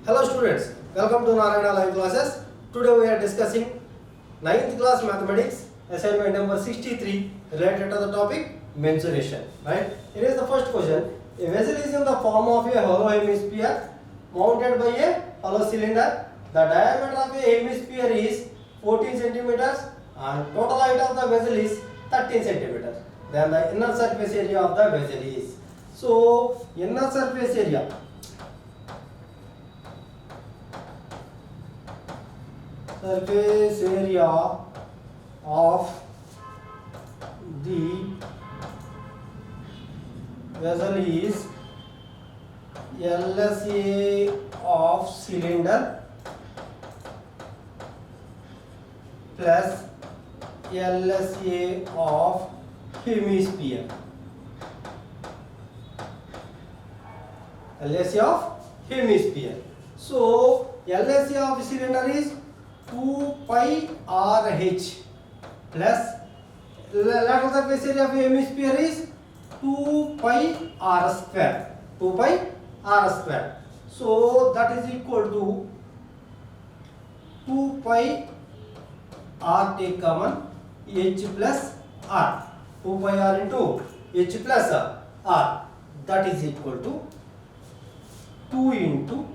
Hello students, welcome to Narayana Live Classes. Today we are discussing 9th class mathematics assignment number 63 related to the topic mensuration. Right? Here is the first question. A vessel is in the form of a hollow hemisphere mounted by a hollow cylinder. The diameter of a hemisphere is 14 centimeters and total height of the vessel is 13 centimeters. Then the inner surface area of the vessel is. So inner surface area. Surface area of the vessel is LSA of cylinder plus LSA of hemisphere. LSA of hemisphere. So LSA of cylinder is 2 pi RH plus lateral surface area of hemisphere is 2 pi R square. 2 pi R square. So that is equal to 2 pi R take common H plus R. 2 pi R into H plus R. That is equal to 2 into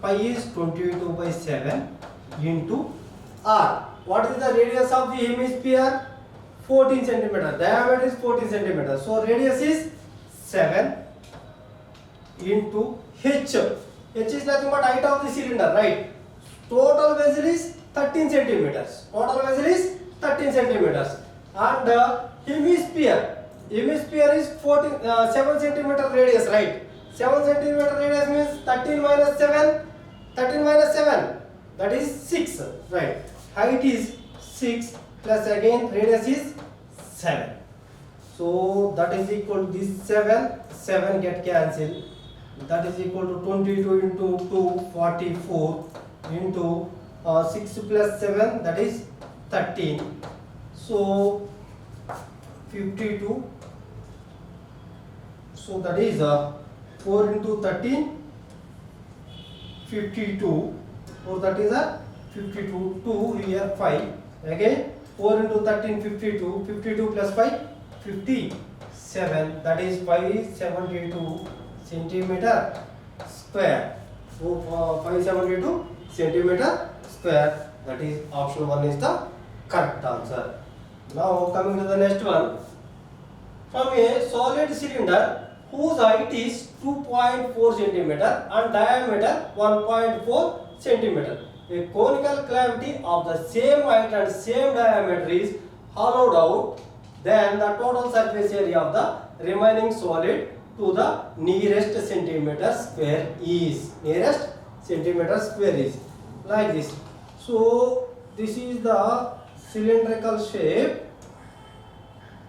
pi is 22 by 7 into R. What is the radius of the hemisphere? 14 centimeter. Diameter is 14 centimeter. So radius is 7 into H. H is nothing but height of the cylinder, right? Total vessel is 13 centimeters. Total vessel is 13 centimeters. And hemisphere is 7 centimeter radius, right? 7 centimeter radius means 13 minus 7. 13 minus 7. That is 6, right? Height is 6 plus again radius is 7. So that is equal to this 7 get cancelled. That is equal to 22 into 2, 44 into 6 plus 7, that is 13. So 52. So that is 4 into 13, 52. So that is a 52, 2 here 5, again 4 into 13, 52, 52 plus 5, 57, that is 572 centimeter square. So 572 centimeter square, that is option 1 is the correct answer. Now coming to the next one. From a solid cylinder whose height is 2.4 centimeter and diameter 1.4 centimeter. A conical cavity of the same height and same diameter is hollowed out. Then the total surface area of the remaining solid to the nearest centimeter square is. Nearest centimeter square is like this. So this is the cylindrical shape.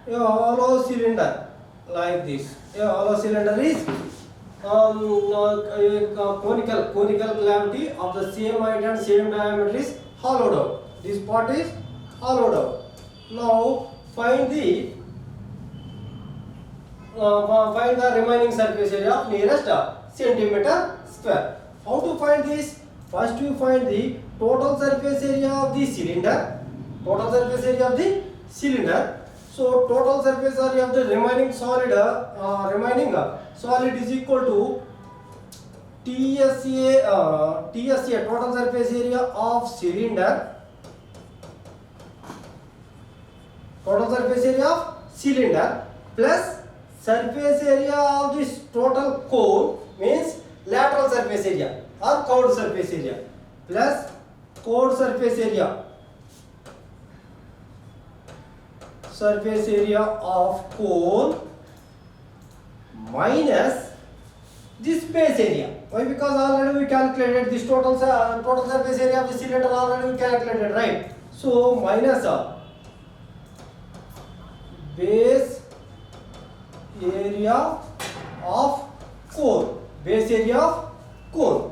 A hollow cylinder like this. A hollow cylinder is conical cavity of the same height and same diameter is hollowed out. This part is hollowed out. Now find the remaining surface area of nearest centimeter square. How to find this? First we find the total surface area of the cylinder. Total surface area of the cylinder. So total surface area of the remaining solid is equal to TSA total surface area of cylinder. Total surface area of cylinder plus surface area of this total cone means lateral surface area or chord surface area plus chord surface area. Surface area of cone minus this base area. Why? Because already we calculated this total surface area of the cylinder already we calculated, right? So minus base area of cone. Base area of cone.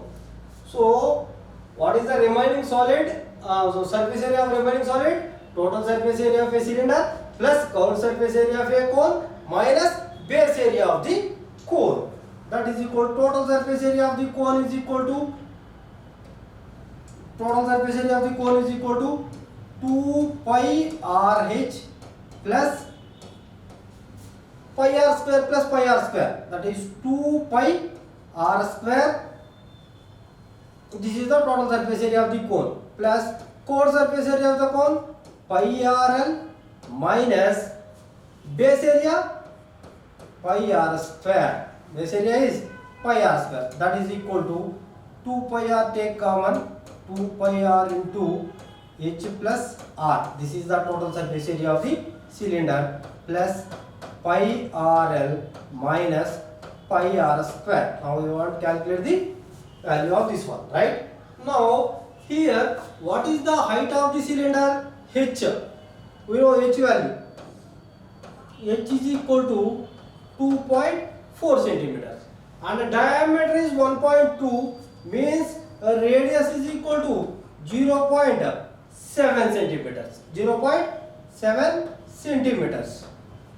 So what is the remaining solid? So surface area of remaining solid, total surface area of a cylinder plus curved surface area of a cone minus base area of the cone. that is equal total surface area of the cone is equal to total surface area of the cone is equal to 2 pi RH plus pi r square plus pi r square, that is 2 pi r square. This is the total surface area of the cone plus core surface area of the cone pi rl minus base area pi r square. Base area is pi r square, that is equal to 2 pi r, take common, 2 pi r into h plus r. This is the total surface area of the cylinder plus pi rl minus pi r square. Now we want to calculate the value of this one, right? Now here, what is the height of the cylinder? H. We know h value. H is equal to 2.4 centimeters and the diameter is 1.2, means radius is equal to 0.7 centimeters. 0.7 centimeters,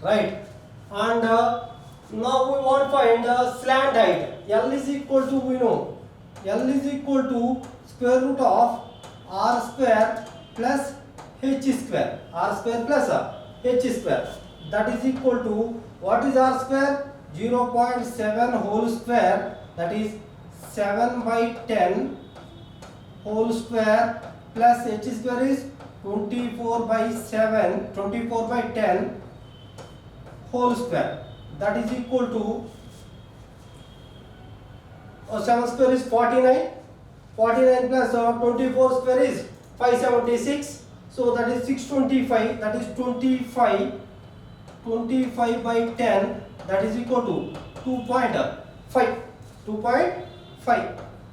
right? And now we want to find slant height. L is equal to, we know, L is equal to square root of r square plus h square. R square plus h square. That is equal to, what is r square? 0.7 whole square, that is 7 by 10 whole square plus h square is 24 by 7, 24 by 10 whole square, that is equal to 7 square is 49, 49 plus 24 square is 576, so that is 625, that is 25 by 10, that is equal to 2.5.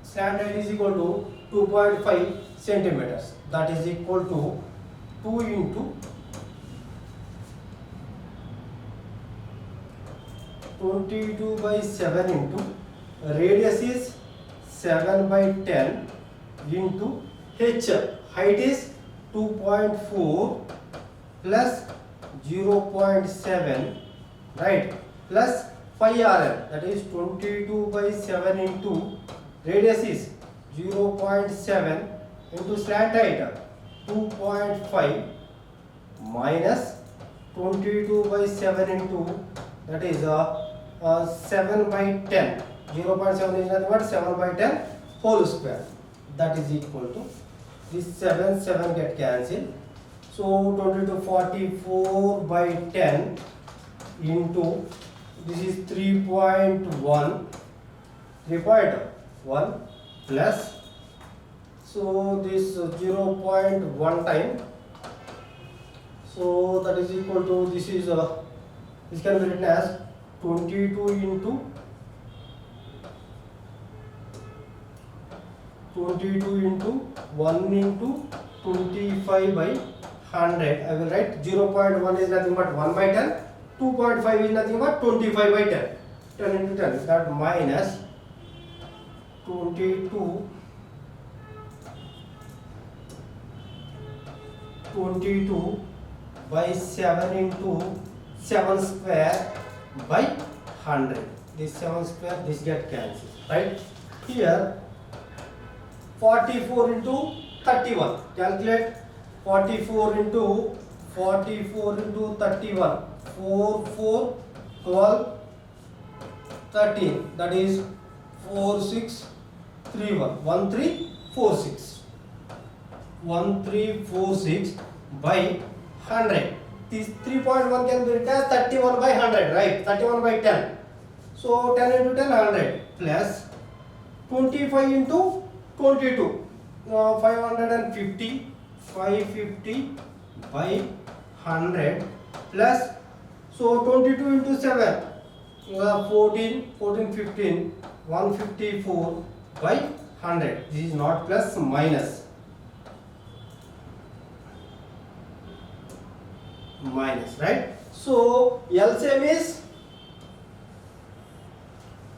Slant height is equal to 2.5 centimeters, that is equal to 2 into 22 by 7 into radius is 7 by 10 into h, height is 2.4 plus 0.7, right, plus pi rl, that is 22 by 7 into radius is 0.7 into slant height 2.5 minus 22 by 7 into, that is 7 by 10. 0.7 is nothing but 7 by 10 whole square, that is equal to, this 7 get cancelled, so 22 44 by 10 into, this is 3.1 plus, so this 0.1 time, so that is equal to, this is this can be written as 22 into 1 into 25 by 100. I will write 0.1 is nothing but 1 by 10, 2.5 is nothing but 25 by 10, 10 into 10, that minus 22 by 7 into 7 square by 100. This 7 square, this get cancelled, right? Here 44 into 31. Calculate 44 into 31. 4, 4, 12, 13. That is 4, 6, 3, 1. 1, 3, 4, 6. 1, 3, 4, 6 by 100. This 3.1 can be written as 31 by 100, right? 31 by 10. So 10 into 10, 100 plus 25 into 22. 550 by 100 plus, so 22 into 7, 14, 15, 154 by 100. This is not plus, minus, right? So LCM is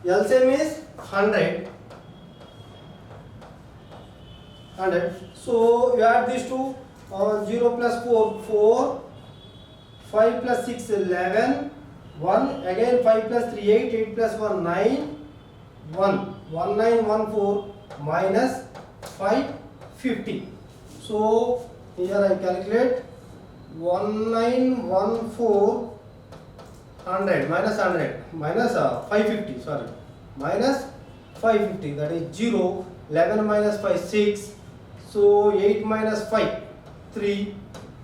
100. So you add these two, 0 plus 4, 4, 5 plus 6, 11, 1, again 5 plus 3, 8, 8 plus 1, 9, 1914 minus 550. So here I calculate 1914 100 minus 550, sorry, minus 550, that is 0. 11 minus 5 6, so 8 minus 5 3,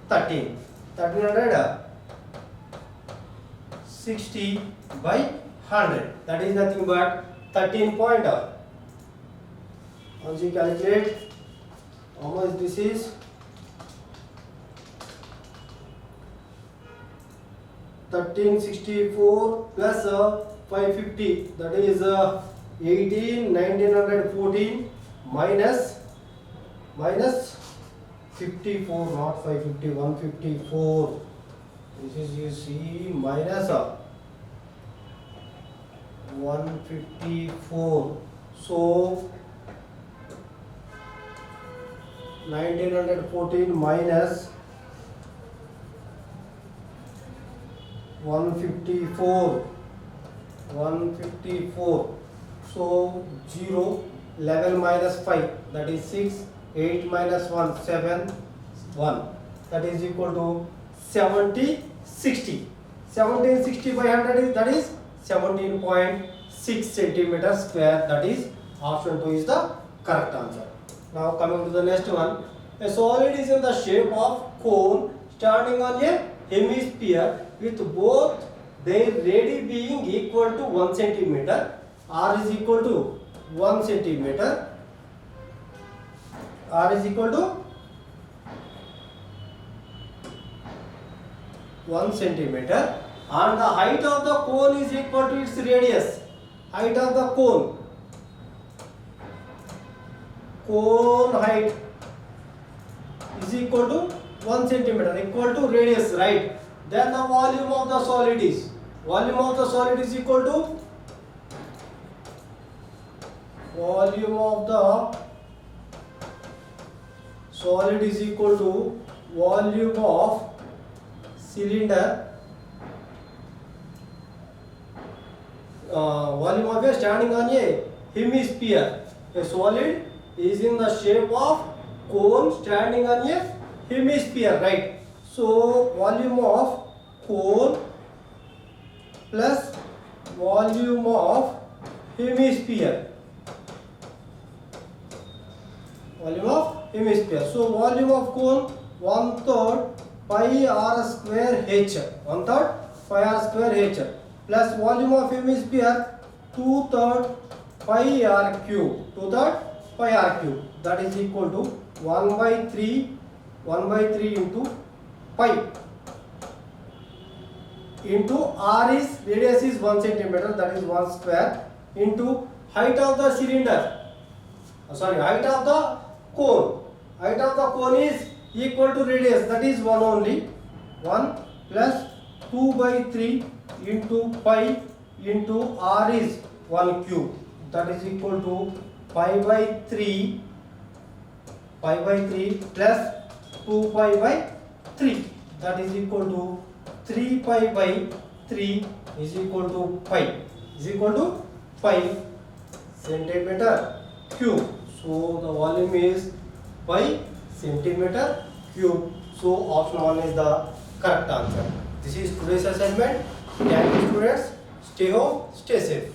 13. 1360 by 100, that is nothing but 13 point. Once you calculate how much this is, 1364 plus 550, that is 1914 minus 54, not 550, 154. This is, you see, minus 154. So 1914 minus 154. So 0, 11 minus 5, that is 6, 8 minus 1 7, 1, that is equal to 1760. 1760 by 100 is, that is 17.6 centimeter square. That is option 2 is the correct answer. Now coming to the next one. A solid is in the shape of cone standing on a hemisphere with both their radii being equal to 1 centimeter. R is equal to 1 centimeter. R is equal to 1 centimeter, and the height of the cone is equal to its radius. Height of the cone height is equal to 1 centimeter, equal to radius, right? Then the volume of the solid is equal to volume of the solid is equal to volume of cylinder, volume of a standing on a hemisphere. A solid is in the shape of cone standing on a hemisphere, right? So volume of cone plus volume of hemisphere. Volume of hemisphere. So volume of cone 1/3 pi r square h. 1/3 pi r square h plus volume of hemisphere 2/3 pi r cube. 2/3 pi r cube. That is equal to 1/3 into pi into r is radius is 1 centimeter, that is 1 square, into height of the cylinder. Height of the cone. Height of the cone is equal to radius, that is 1 only. 1 plus 2/3 into pi into r is 1 cube. That is equal to pi by 3 plus 2 pi by 3. That is equal to 3 pi by 3 is equal to pi. Is equal to pi centimeter cube. So the volume is pi centimeter cube. So option 1 is the correct answer. This is today's assignment. Thank you students. Stay home, stay safe.